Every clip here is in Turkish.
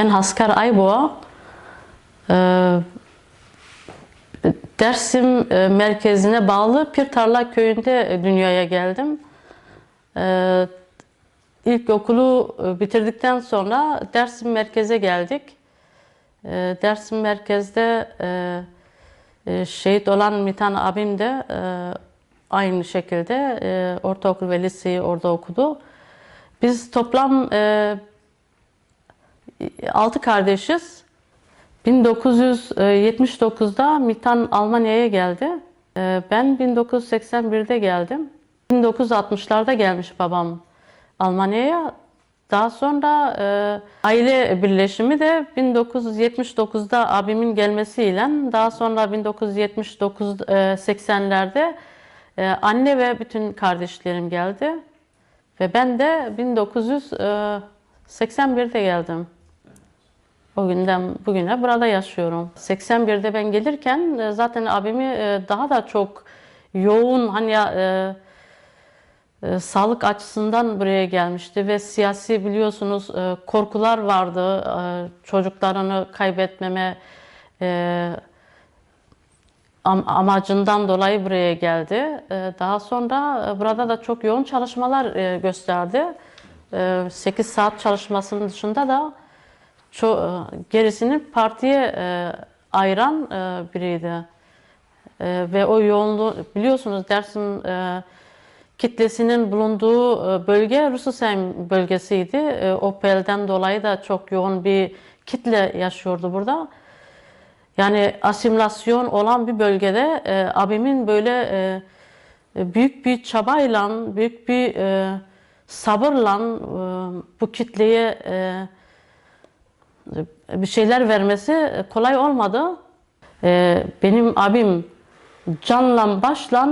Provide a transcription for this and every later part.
Ben Haskar Ayboğa. Dersim merkezine bağlı Pirtarla köyünde dünyaya geldim. İlkokulu bitirdikten sonra Dersim merkeze geldik. Dersim merkezde şehit olan Mitan abim de aynı şekilde ortaokul ve liseyi orada okudu. Biz toplam 6 kardeşiz. 1979'da Mitan Almanya'ya geldi. Ben 1981'de geldim. 1960'larda gelmiş babam Almanya'ya. Daha sonra aile birleşimi de 1979'da abimin gelmesiyle, daha sonra 1979-80'lerde anne ve bütün kardeşlerim geldi. Ve ben de 1981'de geldim. O günden bugüne burada yaşıyorum. 81'de ben gelirken zaten abimi daha da çok yoğun sağlık açısından buraya gelmişti ve siyasi biliyorsunuz korkular vardı. Çocuklarını kaybetmeme amacından dolayı buraya geldi. Daha sonra burada da çok yoğun çalışmalar gösterdi. 8 saat çalışmasının dışında da gerisini partiye ayıran biriydi. Ve o yoğunluğu biliyorsunuz Dersim kitlesinin bulunduğu bölge Rususheim bölgesiydi. OPL'den dolayı da çok yoğun bir kitle yaşıyordu burada. Yani asimilasyon olan bir bölgede abimin böyle büyük bir çabayla, büyük bir sabırla bu kitleye bir şeyler vermesi kolay olmadı. Benim abim canla başla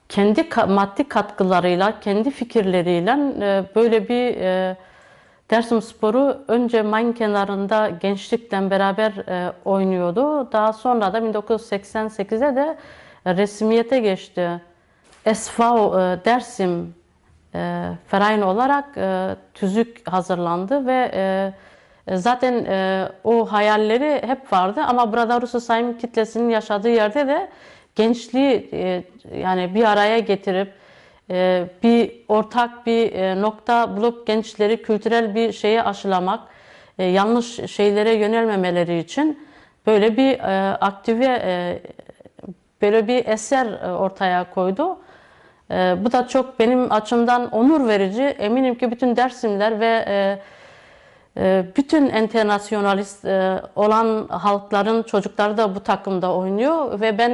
kendi maddi katkılarıyla, kendi fikirleriyle böyle bir Dersimspor'u önce Main kenarında gençlikle beraber oynuyordu. Daha sonra da 1988'de de resmiyete geçti. SV Dersim Verein olarak tüzük hazırlandı ve zaten o hayalleri hep vardı ama burada Rususheim kitlesinin yaşadığı yerde de gençliği yani bir araya getirip bir ortak bir nokta bulup gençleri kültürel bir şeye aşılamak, yanlış şeylere yönelmemeleri için böyle bir aktive, böyle bir eser ortaya koydu. Bu da çok benim açımdan onur verici. Eminim ki bütün Dersimler ve bütün internasyonalist olan halkların çocukları da bu takımda oynuyor ve ben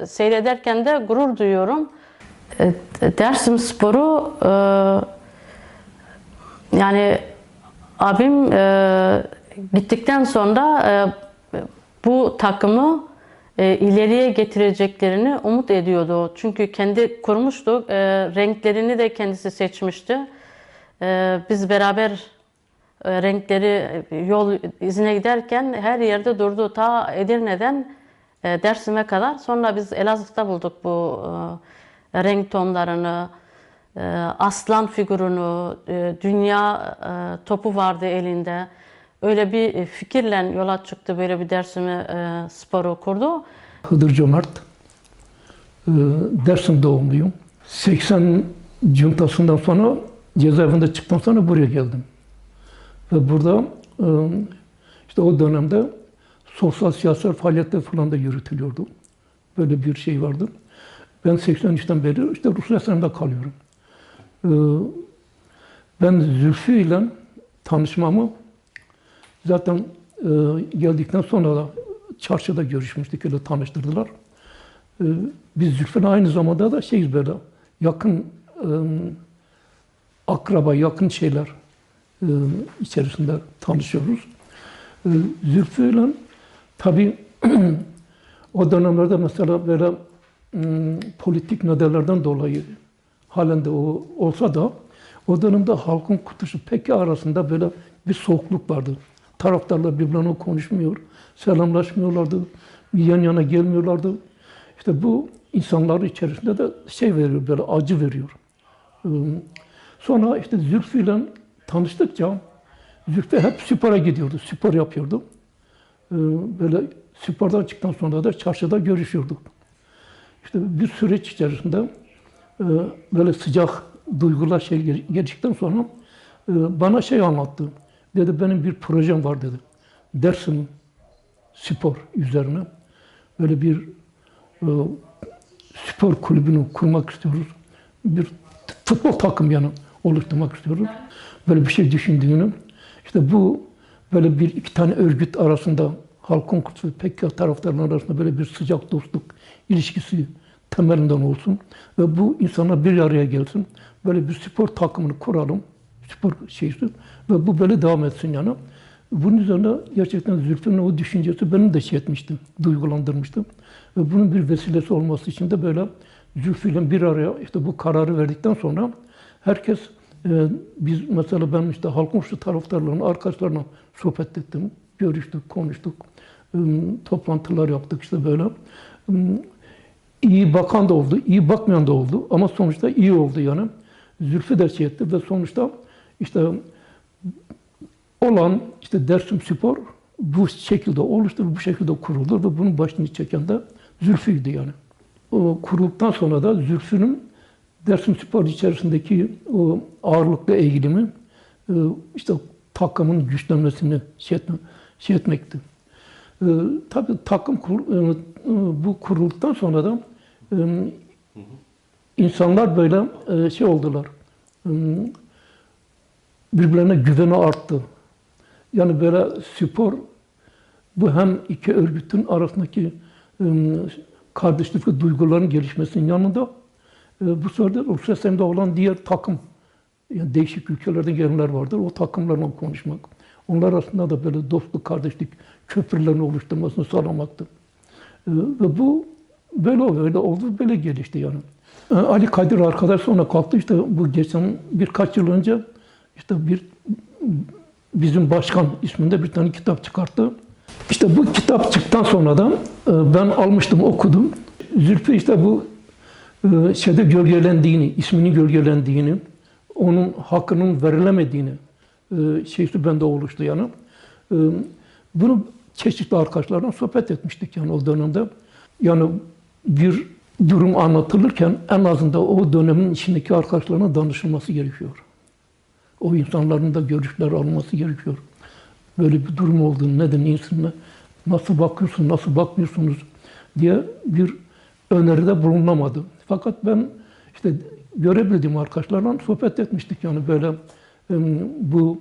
seyrederken de gurur duyuyorum. Dersimspor'u yani abim gittikten sonra bu takımı ileriye getireceklerini umut ediyordu. Çünkü kendi kurmuştu, renklerini de kendisi seçmişti. Biz beraber renkleri yol izine giderken her yerde durdu. Ta Edirne'den Dersim'e kadar. Sonra biz Elazığ'da bulduk bu renk tonlarını, aslan figürünü, dünya topu vardı elinde. Öyle bir fikirle yola çıktı, böyle bir Dersim'i sporu kurdu. Hıdır Cömert, Dersim doğumluyum. 80 cuntasından sonra cezaevinde çıktıktan sonra buraya geldim. Ve burada işte o dönemde sosyal siyasal faaliyetler falan da yürütülüyordu. Böyle bir şey vardı. Ben 83'ten beri işte Rusya'da kalıyorum. Ben Zülfü ile tanışmamı zaten geldikten sonra da çarşıda görüşmüştük, öyle tanıştırdılar. Biz Zülfü'yle aynı zamanda da şeyiz böyle, yakın akraba, yakın şeyler içerisinde tanışıyoruz. Zülfü'yle tabii o dönemlerde mesela böyle politik nedenlerden dolayı halen de o olsa da o dönemde halkın kutusu peki arasında böyle bir soğukluk vardı. Taraftarlar birbirine konuşmuyor, selamlaşmıyorlardı, yan yana gelmiyorlardı. İşte bu insanlar içerisinde de şey veriyor, böyle acı veriyor. Sonra işte Zülfü ile tanıştıkça Zülfü hep spora gidiyordu, spor yapıyordu. Böyle spordan çıktıktan sonra da çarşıda görüşüyorduk. İşte bir süreç içerisinde böyle sıcak duygular geçtikten sonra bana şey anlattı. Dedi benim bir projem var dedi. Dersim spor üzerine böyle bir spor kulübünü kurmak istiyoruz. Bir futbol takım yani oluşturmak istiyoruz. Böyle bir şey düşündüğünü. İşte bu böyle bir iki tane örgüt arasında Halkın Kurtuluş PKK taraftarları arasında böyle bir sıcak dostluk ilişkisi temelinden olsun ve bu insanlar bir araya gelsin. Böyle bir spor takımını kuralım. Spor şeysi ve bu böyle devam etsin yani. Bunun üzerine gerçekten Zülfü'nün o düşüncesi beni de şey etmişti, duygulandırmıştı. Ve bunun bir vesilesi olması için de böyle Zülfü'yle bir araya işte bu kararı verdikten sonra herkes biz mesela ben işte Halkın Kurtuluş taraftarlarının arkadaşlarına sohbet ettim, görüştük, konuştuk, toplantılar yaptık işte böyle. İyi bakan da oldu, iyi bakmayan da oldu ama sonuçta iyi oldu yani. Zülfü de şey etti ve sonuçta işte olan işte Dersim Spor bu şekilde oluştu ve bu şekilde kuruldu ve bunun başını çeken de Zülfü'ydü yani. O kurulduktan sonra da Zülfü'nün Dersim Spor içerisindeki o ağırlıklı eğilimi işte takımın güçlenmesini şey etmekti. Tabii takım bu kurulduktan sonra da insanlar böyle şey oldular. Birbirlerine güveni arttı. Yani böyle spor bu hem iki örgütün arasındaki kardeşlik ve duyguların gelişmesinin yanında bu sefer de Rusya olan diğer takım yani değişik ülkelerden gelenler vardır. O takımlarla konuşmak. Onlar arasında da böyle dostluk, kardeşlik köprülerini oluşturmasını sağlamaktı. Ve bu böyle oldu, böyle gelişti yani. Ali Kadir arkadaş sonra kalktı işte bu geçen birkaç yıl önce işte bizim başkan isminde bir tane kitap çıkarttı. İşte bu kitap çıktıktan sonra da ben almıştım, okudum. Zülfü işte bu şeyde gölgelendiğini, isminin gölgelendiğini, onun hakkının verilemediğini şeysi bende oluştu yani. Bunu çeşitli arkadaşlarla sohbet etmiştik yani o dönemde. Yani bir durum anlatılırken en azından o dönemin içindeki arkadaşlarına danışılması gerekiyor. O insanların da görüşleri alınması gerekiyor. Böyle bir durum olduğunu, neden insanlar nasıl bakıyorsun, nasıl bakmıyorsunuz diye bir öneride bulunamadı. Fakat ben işte görebildiğim arkadaşlarla sohbet etmiştik yani böyle bu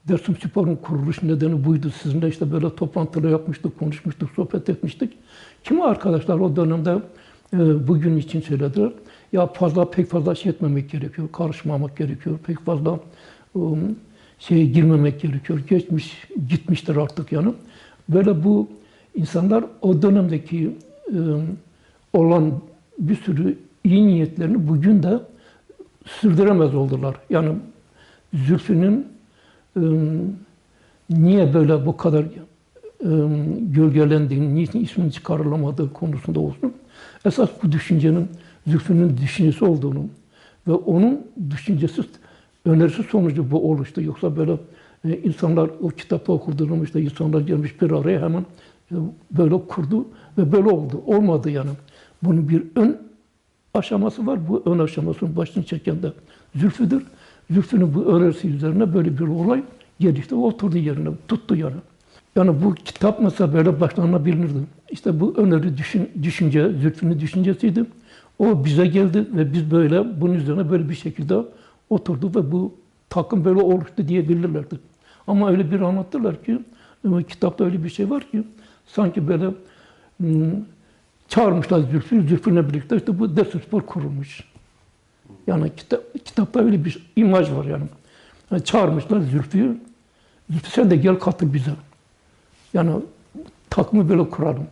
Dersim Spor'un kuruluş nedeni buydu. Sizinle işte böyle toplantılar yapmıştık, konuşmuştuk, sohbet etmiştik. Kimi arkadaşlar o dönemde bugün için söylediler. Ya pek fazla şey etmemek gerekiyor, karışmamak gerekiyor, pek fazla şeye girmemek gerekiyor. Gitmiştir artık yani. Böyle bu insanlar o dönemdeki olan bir sürü iyi niyetlerini bugün de sürdüremez oldular. Yani Zülfü'nün niye böyle bu kadar gölgelendiğini, niçin isminin çıkarılamadığı konusunda olsun. Esas bu düşüncenin Zülfü'nün düşüncesi olduğunu ve onun düşüncesi, önerisi sonucu bu oluştu. Yoksa böyle insanlar o kitapta okuduğum işte insanlar gelmiş bir araya hemen böyle kurdu ve böyle oldu. Olmadı yani. Bunun bir ön aşaması var. Bu ön aşamasının başını çeken de Zülfü'dür. Zülfü'nün bu önerisi üzerine böyle bir olay gelişti. Oturdu yerine, tuttu yani. Yani bu kitap mesela böyle başlanabilirdi. İşte bu öneri düşünce, Zülfü'nün düşüncesiydi. O bize geldi ve biz böyle bunun üzerine böyle bir şekilde oturduk ve bu takım böyle oluştu diyebilirlerdi. Ama öyle bir anlattılar ki, kitapta öyle bir şey var ki, sanki böyle çağırmışlar Zülfü'yle birlikte işte bu Dersim Spor kurulmuş. Yani kitapta öyle bir imaj var yani. Çağırmışlar Zülfü'yü, Zülfü sen de gel katıl bize. Yani takımı böyle kuralım.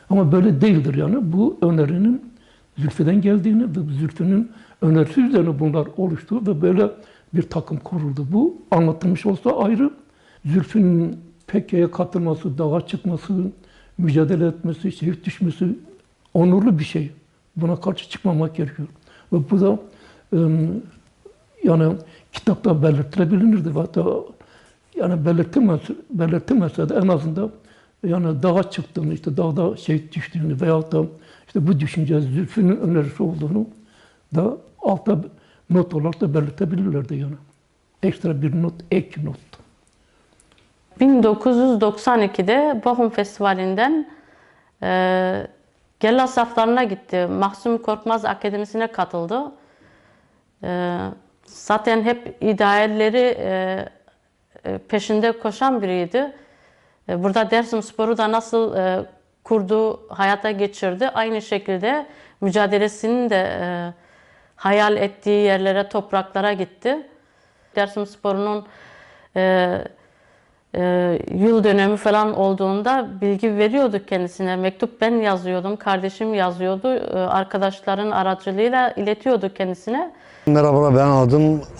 Ama böyle değildir yani. Bu önerinin Zülfü'den geldiğini ve Zülfü'nün önerisi üzerine bunlar oluştu ve böyle bir takım kuruldu. Bu anlatılmış olsa ayrı. Zülfü'nün PKK'ya katılması, dağa çıkması, mücadele etmesi, şehit düşmesi onurlu bir şey. Buna karşı çıkmamak gerekiyor. Ve bu da yani kitapta belirtilebilirdi. Hatta yani belirtilmese de en azından yani dağa çıktığını, işte dağda düştüğünü veyahut da işte bu düşünce Zülfü'nün önerisi olduğunu da altta not olarak da belirtebilirlerdi yani. Ekstra bir not, ek not. 1992'de Bochum Festivali'nden Gella saflarına gitti. Mahsuni Korkmaz Akademisi'ne katıldı. Zaten hep idealleri peşinde koşan biriydi. Burada Dersimspor'u da nasıl kurdu, hayata geçirdi. Aynı şekilde mücadelesini de hayal ettiği yerlere, topraklara gitti. Dersimspor'un yıl dönümü falan olduğunda bilgi veriyorduk kendisine. Mektup ben yazıyordum, kardeşim yazıyordu. Arkadaşların aracılığıyla iletiyorduk kendisine. Merhaba, ben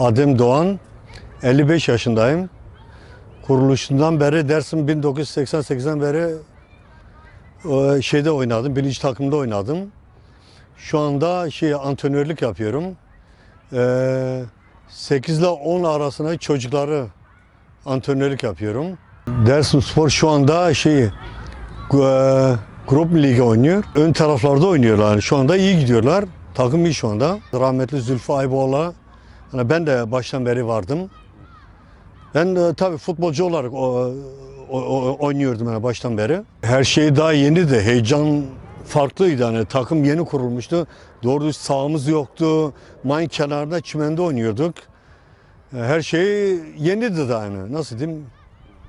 adım Doğan. 55 yaşındayım. Kuruluşundan beri Dersim 1988'den beri şeyde oynadım, birinci takımda oynadım. Şu anda antrenörlük yapıyorum. 8 ile 10 arasında çocukları antrenörlük yapıyorum. Dersimspor şu anda grup ligi oynuyor. Ön taraflarda oynuyorlar. Şu anda iyi gidiyorlar. Takım iyi şu anda. Rahmetli Zülfü Ayboğlu. Yani ben de baştan beri vardım. Ben tabii futbolcu olarak oynuyordum yani baştan beri. Her şey daha yeniydi. Heyecan farklıydı. Yani takım yeni kurulmuştu. Doğru düz sahamız yoktu. Mayın kenarında çimende oynuyorduk. Her şey yeniydi de yani. Nasıl diyeyim?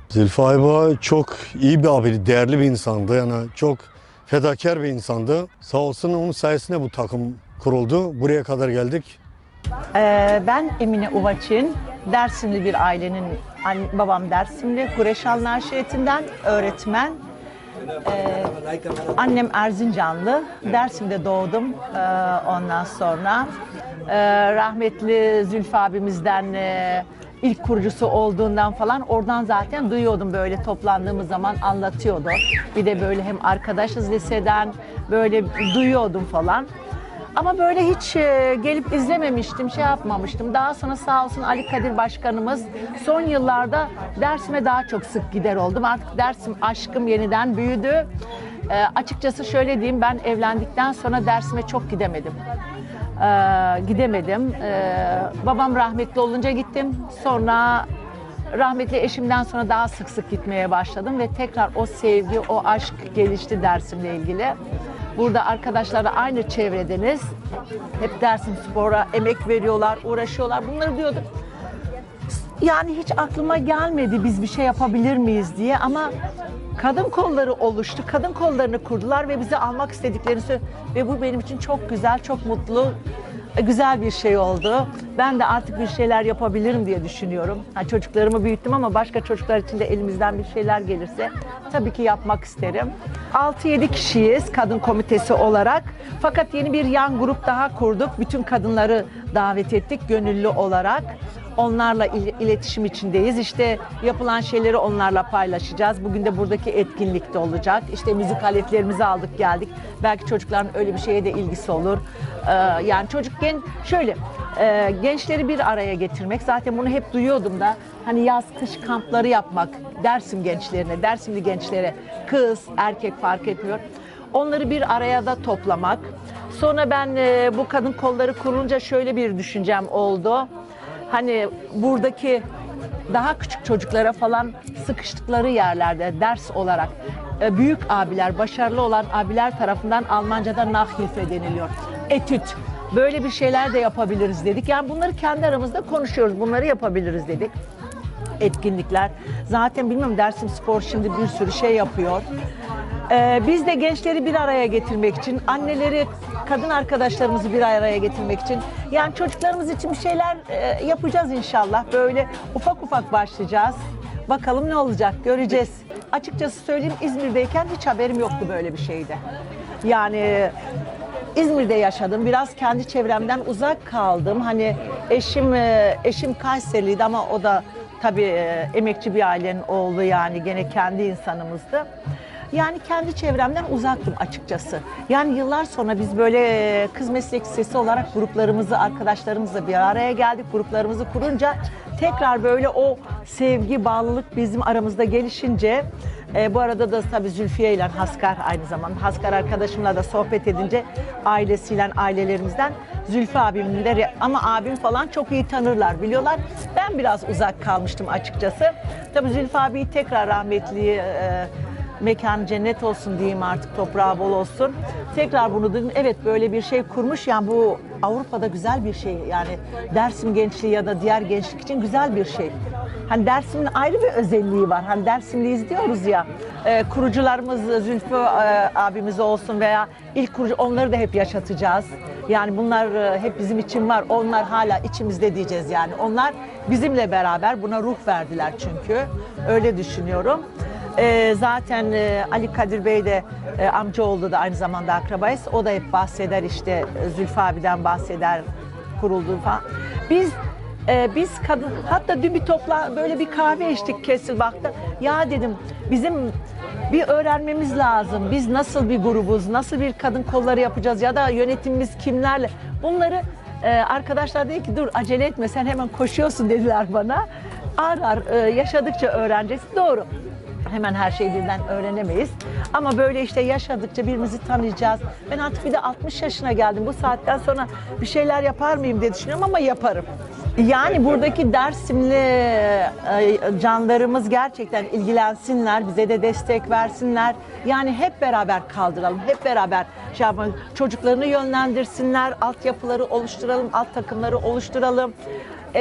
Zülfü Ayboğlu çok iyi bir abi, değerli bir insandı. Yani çok fedakar bir insandı. Sağ olsun onun sayesinde bu takım kuruldu. Buraya kadar geldik. Ben Emine Uvaçin, Dersimli bir ailenin, babam Dersimli, Kureşan Naşiyetinden öğretmen. Annem Erzincanlı, Dersim'de doğdum ondan sonra. Rahmetli Zülfü abimizden ilk kurucusu olduğundan falan oradan zaten duyuyordum, böyle toplandığımız zaman anlatıyordu. Bir de böyle hem arkadaşız liseden, böyle duyuyordum falan. Ama böyle hiç gelip izlememiştim, şey yapmamıştım. Daha sonra sağ olsun Ali Kadir Başkanımız son yıllarda Dersim'e daha çok sık gider oldum. Artık Dersim aşkım yeniden büyüdü. Açıkçası şöyle diyeyim, ben evlendikten sonra Dersim'e çok gidemedim. Babam rahmetli olunca gittim. Sonra rahmetli eşimden sonra daha sık sık gitmeye başladım ve tekrar o sevgi, o aşk gelişti Dersim'le ilgili. Burada arkadaşlarla aynı çevredeniz. Hep Dersimspor'a emek veriyorlar, uğraşıyorlar. Bunları diyordum. Yani hiç aklıma gelmedi biz bir şey yapabilir miyiz diye, ama kadın kolları oluştu. Kadın kollarını kurdular ve bizi almak istediklerini söyledi. Ve bu benim için çok güzel, çok mutlu, güzel bir şey oldu. Ben de artık bir şeyler yapabilirim diye düşünüyorum. Çocuklarımı büyüttüm ama başka çocuklar için de elimizden bir şeyler gelirse tabii ki yapmak isterim. 6-7 kişiyiz kadın komitesi olarak. Fakat yeni bir yan grup daha kurduk. Bütün kadınları davet ettik gönüllü olarak. Onlarla iletişim içindeyiz. İşte yapılan şeyleri onlarla paylaşacağız. Bugün de buradaki etkinlikte olacak. İşte müzik aletlerimizi aldık geldik. Belki çocukların öyle bir şeye de ilgisi olur. Yani gençleri bir araya getirmek. Zaten bunu hep duyuyordum da. Hani yaz kış kampları yapmak. Dersim gençlerine, Dersimli gençlere, kız, erkek fark etmiyor. Onları bir araya da toplamak. Sonra ben bu kadın kolları kurulunca şöyle bir düşüncem oldu. Hani buradaki daha küçük çocuklara falan sıkıştıkları yerlerde ders olarak büyük abiler, başarılı olan abiler tarafından Almanca'da Nachhilfe deniliyor. Etüt. Böyle bir şeyler de yapabiliriz dedik. Yani bunları kendi aramızda konuşuyoruz. Bunları yapabiliriz dedik. Etkinlikler. Zaten bilmiyorum, Dersimspor şimdi bir sürü şey yapıyor. Biz de gençleri bir araya getirmek için, anneleri, kadın arkadaşlarımızı bir araya getirmek için, yani çocuklarımız için bir şeyler yapacağız inşallah. Böyle ufak ufak başlayacağız. Bakalım ne olacak, göreceğiz. Açıkçası söyleyeyim, İzmir'deyken hiç haberim yoktu böyle bir şeyde. Yani İzmir'de yaşadım. Biraz kendi çevremden uzak kaldım. Hani eşim Kayseriliydi ama o da tabii emekçi bir ailenin oğlu, yani gene kendi insanımızdı. Yani kendi çevremden uzaktım açıkçası. Yani yıllar sonra biz böyle Kız Meslek Lisesi olarak gruplarımızı, arkadaşlarımızla bir araya geldik. Gruplarımızı kurunca tekrar böyle o sevgi, bağlılık bizim aramızda gelişince, bu arada da tabii Zülfiye ile Haskar aynı zamanda. Haskar arkadaşımla da sohbet edince ailesiyle, ailelerimizden Zülfü abimin de ama abim falan çok iyi tanırlar, biliyorlar. Ben biraz uzak kalmıştım açıkçası. Tabii Zülfü abiyi tekrar rahmetli, mekanı cennet olsun diyeyim artık, toprağı bol olsun. Tekrar bunu duydum. Evet, böyle bir şey kurmuş. Yani bu Avrupa'da güzel bir şey. Yani Dersim gençliği ya da diğer gençlik için güzel bir şey. Hani Dersim'in ayrı bir özelliği var. Hani Dersimliyiz diyoruz ya. Kurucularımız Zülfü abimiz olsun veya ilk kurucu, onları da hep yaşatacağız. Yani bunlar hep bizim için var. Onlar hala içimizde diyeceğiz yani. Onlar bizimle beraber, buna ruh verdiler çünkü. Öyle düşünüyorum. Zaten Ali Kadir Bey de amcaoğlu da aynı zamanda akrabayız. O da hep bahseder, işte Zülfü abiden bahseder, kurulduğu falan. Biz kadın, hatta dün bir böyle bir kahve içtik Kesselbach'ta. Ya dedim, bizim bir öğrenmemiz lazım. Biz nasıl bir grubuz, nasıl bir kadın kolları yapacağız ya da yönetimimiz kimlerle? Bunları arkadaşlar dedi ki dur acele etme, sen hemen koşuyorsun dediler bana. Ağır ağır yaşadıkça öğreneceğiz. Doğru. Hemen her şeyi birden öğrenemeyiz. Ama böyle işte yaşadıkça birbirimizi tanıyacağız. Ben artık bir de 60 yaşına geldim. Bu saatten sonra bir şeyler yapar mıyım diye düşünüyorum ama yaparım. Yani buradaki Dersimli canlarımız gerçekten ilgilensinler, bize de destek versinler. Yani hep beraber kaldıralım, hep beraber şey yapalım. Çocuklarını yönlendirsinler, altyapıları oluşturalım, alt takımları oluşturalım.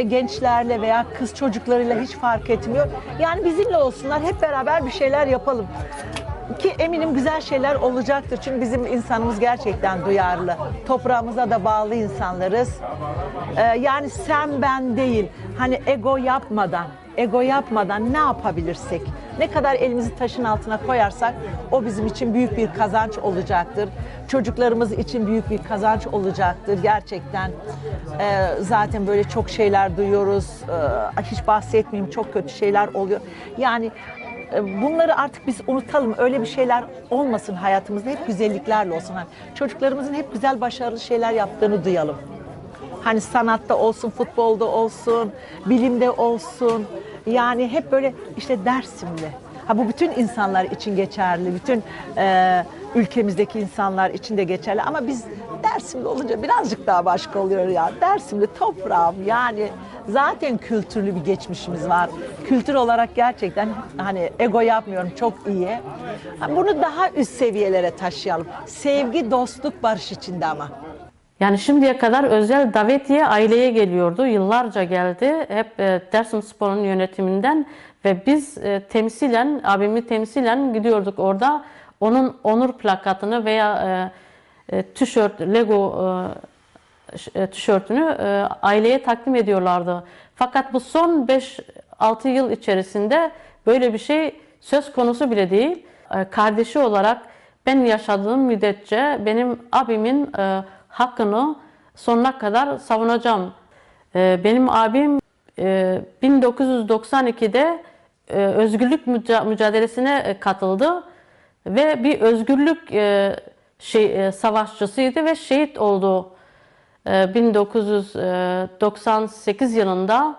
Gençlerle veya kız çocuklarıyla hiç fark etmiyor. Yani bizimle olsunlar, hep beraber bir şeyler yapalım. Ki eminim güzel şeyler olacaktır. Çünkü bizim insanımız gerçekten duyarlı. Toprağımıza da bağlı insanlarız. Yani sen ben değil. Hani ego yapmadan ne yapabilirsek, ne kadar elimizi taşın altına koyarsak o bizim için büyük bir kazanç olacaktır. Çocuklarımız için büyük bir kazanç olacaktır gerçekten. Zaten böyle çok şeyler duyuyoruz. Hiç bahsetmeyeyim, çok kötü şeyler oluyor. Yani bunları artık biz unutalım. Öyle bir şeyler olmasın hayatımızda. Hep güzelliklerle olsun. Hani çocuklarımızın hep güzel, başarılı şeyler yaptığını duyalım. Hani sanatta olsun, futbolda olsun, bilimde olsun. Yani hep böyle işte Dersimli. Ha, bu bütün insanlar için geçerli. Bütün ülkemizdeki insanlar için de geçerli. Ama biz Dersimli olunca birazcık daha başka oluyor ya. Dersimli toprağım, yani zaten kültürlü bir geçmişimiz var. Kültür olarak gerçekten hani ego yapmıyorum, çok iyi. Bunu daha üst seviyelere taşıyalım. Sevgi, dostluk, barış içinde ama. Yani şimdiye kadar özel davetiye aileye geliyordu. Yıllarca geldi. Hep Dersimspor'un yönetiminden ve biz temsilen, abimi temsilen gidiyorduk orada. Onun onur plakatını veya tişört, Lego tişörtünü aileye takdim ediyorlardı. Fakat bu son 5-6 yıl içerisinde böyle bir şey söz konusu bile değil. Kardeşi olarak ben yaşadığım müddetçe benim abimin hakkını sonuna kadar savunacağım. Benim abim 1992'de özgürlük mücadelesine katıldı ve bir özgürlük savaşçısıydı ve şehit oldu. 1998 yılında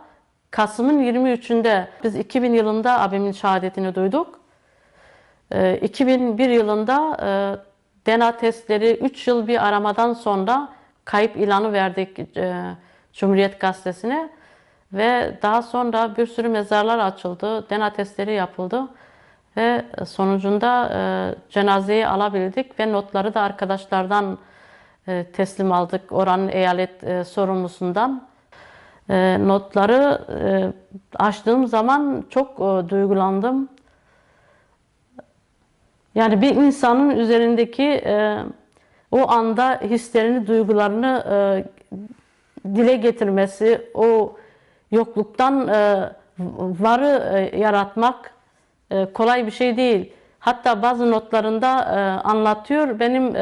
Kasım'ın 23'ünde biz 2000 yılında abimin şehadetini duyduk. 2001 yılında DNA testleri 3 yıl bir aramadan sonra kayıp ilanı verdik Cumhuriyet Gazetesi'ne ve daha sonra bir sürü mezarlar açıldı, DNA testleri yapıldı ve sonucunda cenazeyi alabildik ve notları da arkadaşlardan teslim aldık, oranın eyalet sorumlusundan. Notları açtığım zaman çok duygulandım. Yani bir insanın üzerindeki o anda hislerini, duygularını dile getirmesi, o yokluktan varı yaratmak kolay bir şey değil. Hatta bazı notlarında anlatıyor, benim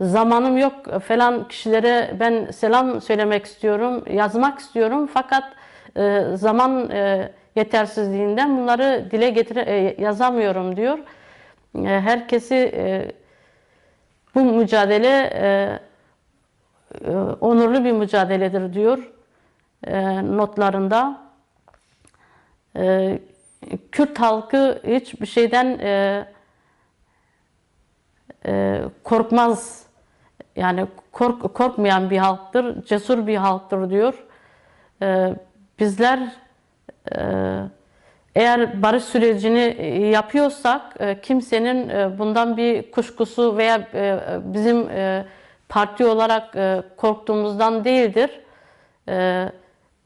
zamanım yok falan kişilere ben selam söylemek istiyorum, yazmak istiyorum fakat zaman yetersizliğinden bunları dile yazamıyorum diyor. herkesi bu mücadele onurlu bir mücadeledir diyor notlarında. Kürt halkı hiçbir şeyden korkmaz. Yani korkmayan bir halktır, cesur bir halktır diyor. Bizler eğer barış sürecini yapıyorsak kimsenin bundan bir kuşkusu veya bizim parti olarak korktuğumuzdan değildir.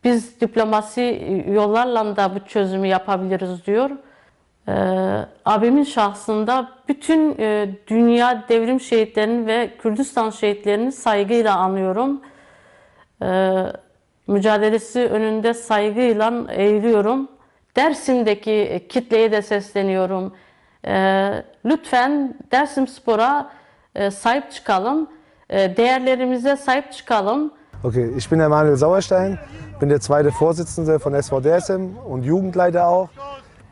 Biz diplomasi yollarla da bu çözümü yapabiliriz diyor. Abimin şahsında bütün dünya devrim şehitlerini ve Kürdistan şehitlerini saygıyla anıyorum. Mücadelesi önünde saygıyla eğiliyorum. Dersim'deki kitleye de sesleniyorum. Lütfen Dersimspor'a sahip çıkalım. Değerlerimize sahip çıkalım. Okay, ich bin der Manuel Sauerstein, bin der zweite Vorsitzende von SV Dersim und Jugendleiter auch.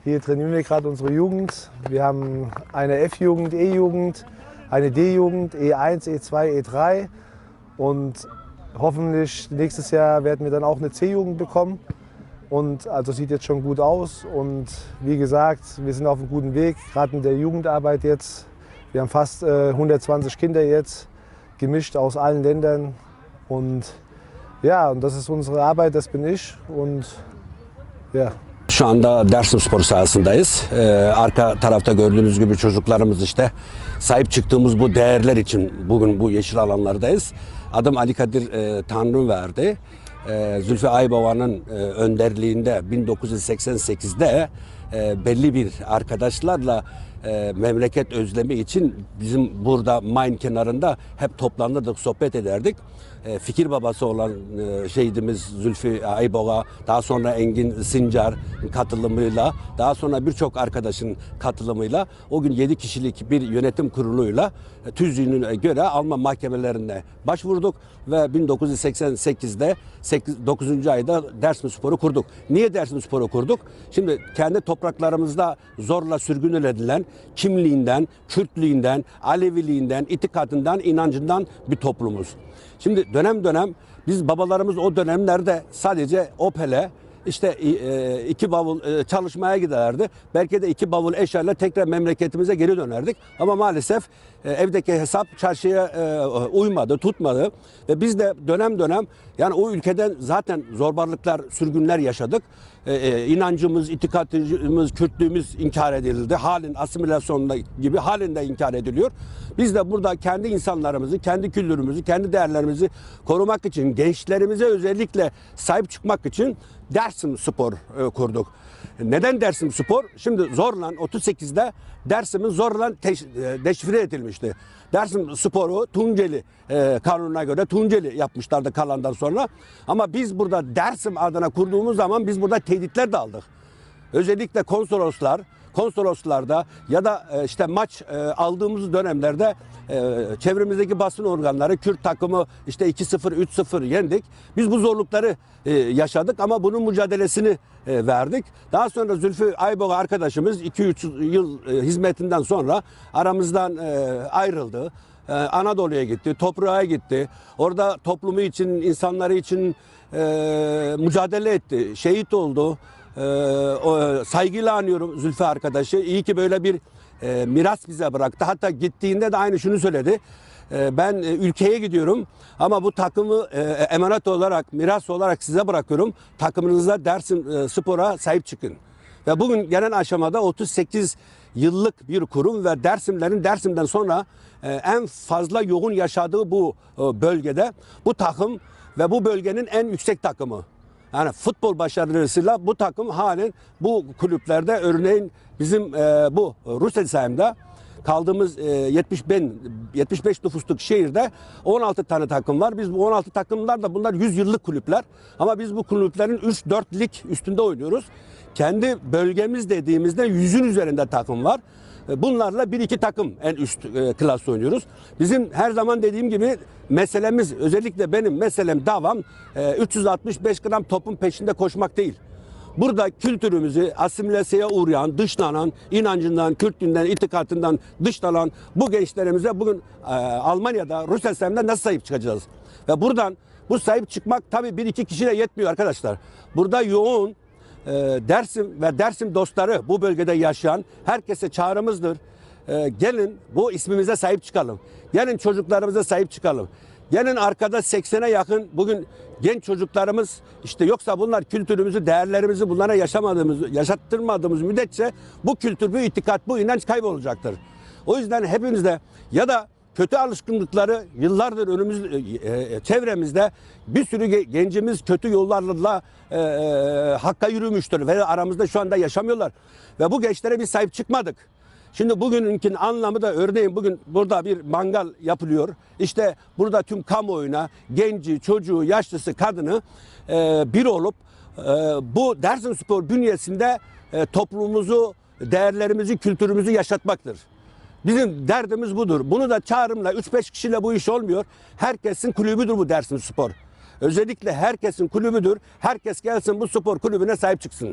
Hier trainieren wir gerade unsere Jugend. Wir haben eine F-Jugend, E-Jugend, eine D-Jugend, E1, E2, E3 und hoffentlich nächstes Jahr werden wir dann auch eine C-Jugend bekommen. Und also sieht jetzt schon gut aus und wie gesagt, wir sind auf einem guten Weg, gerade in der Jugendarbeit jetzt. Wir haben fast 120 Kinder jetzt, gemischt aus allen Ländern. Und ja, und das ist unsere Arbeit, das bin ich und ja. Şu anda Dersim Spor sahasındayız. Arka tarafta gördüğünüz gibi çocuklarımız işte sahip çıktığımız bu değerler için bugün bu yeşil alanlardayız. Adım Ali Kadir Tanrıverdi. Zülfü Aybaba'nın önderliğinde 1988'de belli bir arkadaşlarla memleket özlemi için bizim burada Main kenarında hep toplanırdık, sohbet ederdik. Fikir babası olan şehidimiz Zülfü Aybaba, daha sonra Engin Sincar katılımıyla, daha sonra birçok arkadaşın katılımıyla o gün 7 kişilik bir yönetim kuruluyla tüzüğüne göre Alman mahkemelerine başvurduk ve 1988'de 9. ayda Dersimspor'u kurduk. Niye Dersimspor'u kurduk? Şimdi kendi topraklarımızda zorla sürgün edilen kimliğinden, Kürtlüğünden, Aleviliğinden, itikadından, inancından bir toplumuz. Şimdi dönem dönem biz babalarımız o dönemlerde sadece Opel'e işte 2 bavul çalışmaya giderlerdi. Belki de 2 bavul eşyayla tekrar memleketimize geri dönerdik. Ama maalesef evdeki hesap çarşıya uymadı, tutmadı. Ve biz de dönem dönem yani o ülkeden zaten zorbalıklar, sürgünler yaşadık. İnancımız, itikadımız, Kürtlüğümüz inkar edildi. Halen asimilasyonda gibi halen de inkar ediliyor. Biz de burada kendi insanlarımızı, kendi kültürümüzü, kendi değerlerimizi korumak için, gençlerimize özellikle sahip çıkmak için Dersim Spor kurduk. Neden Dersim Spor? Şimdi zorla 38'de Dersim'in zorla deşifre edilmişti. Dersim Spor'u Tunceli kanununa göre Tunceli yapmışlardı kalandan sonra. Ama biz burada Dersim adına kurduğumuz zaman biz burada tehditler de aldık. Özellikle konsoloslarda ya da işte maç aldığımız dönemlerde çevremizdeki basın organları Kürt takımı işte 2-0, 3-0 yendik. Biz bu zorlukları yaşadık ama bunun mücadelesini verdik. Daha sonra Zülfü Aybaba arkadaşımız 2-3 yıl hizmetinden sonra aramızdan ayrıldı. Anadolu'ya gitti, toprağa gitti. Orada toplumu için, insanları için mücadele etti. Şehit oldu. Saygıyla anıyorum Zülfü arkadaşı. İyi ki böyle bir miras bize bıraktı. Hatta gittiğinde de aynı şunu söyledi. Ben ülkeye gidiyorum ama bu takımı emanet olarak, miras olarak size bırakıyorum. Takımınıza Dersim Spor'a sahip çıkın. Ve bugün gelen aşamada 38 yıllık bir kurum ve Dersim'den sonra en fazla yoğun yaşadığı bu bölgede bu takım ve bu bölgenin en yüksek takımı. Yani futbol başarısıyla bu takım halen bu kulüplerde örneğin bizim bu Rüsselsheim'de kaldığımız 75 nüfusluk şehirde 16 tane takım var. Biz bu 16 takımlar da bunlar 100 yıllık kulüpler. Ama biz bu kulüplerin 3-4 lig üstünde oynuyoruz. Kendi bölgemiz dediğimizde 100'ün üzerinde takım var. Bunlarla 1-2 takım en üst klas oynuyoruz. Bizim her zaman dediğim gibi meselemiz, özellikle benim meselem, davam 365 gram topun peşinde koşmak değil. burada kültürümüzü asimilasyeye uğrayan, dışlanan, inancından, Kürtlüğünden, itikatından dışlanan bu gençlerimize bugün Almanya'da, Rusya sisteminde nasıl sahip çıkacağız? Ve buradan bu sahip çıkmak tabii bir iki kişiyle yetmiyor arkadaşlar. Burada yoğun Dersim ve Dersim dostları bu bölgede yaşayan herkese çağrımızdır. Gelin bu ismimize sahip çıkalım. Gelin çocuklarımıza sahip çıkalım. Gelin arkada 80'e yakın bugün genç çocuklarımız işte yoksa bunlar kültürümüzü, değerlerimizi bunlara yaşattırmadığımız müddetçe bu kültür, bu itikat, bu inanç kaybolacaktır. O yüzden hepimizde ya da kötü alışkanlıkları yıllardır çevremizde bir sürü gencimiz kötü yollarla hakka yürümüştür ve aramızda şu anda yaşamıyorlar. Ve bu gençlere biz sahip çıkmadık. Şimdi bugününkün anlamı da örneğin bugün burada bir mangal yapılıyor. İşte burada tüm kamuoyuna genci, çocuğu, yaşlısı, kadını bir olup bu Dersimspor bünyesinde toplumumuzu, değerlerimizi, kültürümüzü yaşatmaktır. Bizim derdimiz budur. Bunu da çağrımla 3-5 kişiyle bu iş olmuyor. Herkesin kulübüdür bu Dersimspor. Özellikle herkesin kulübüdür. Herkes gelsin bu spor kulübüne sahip çıksın.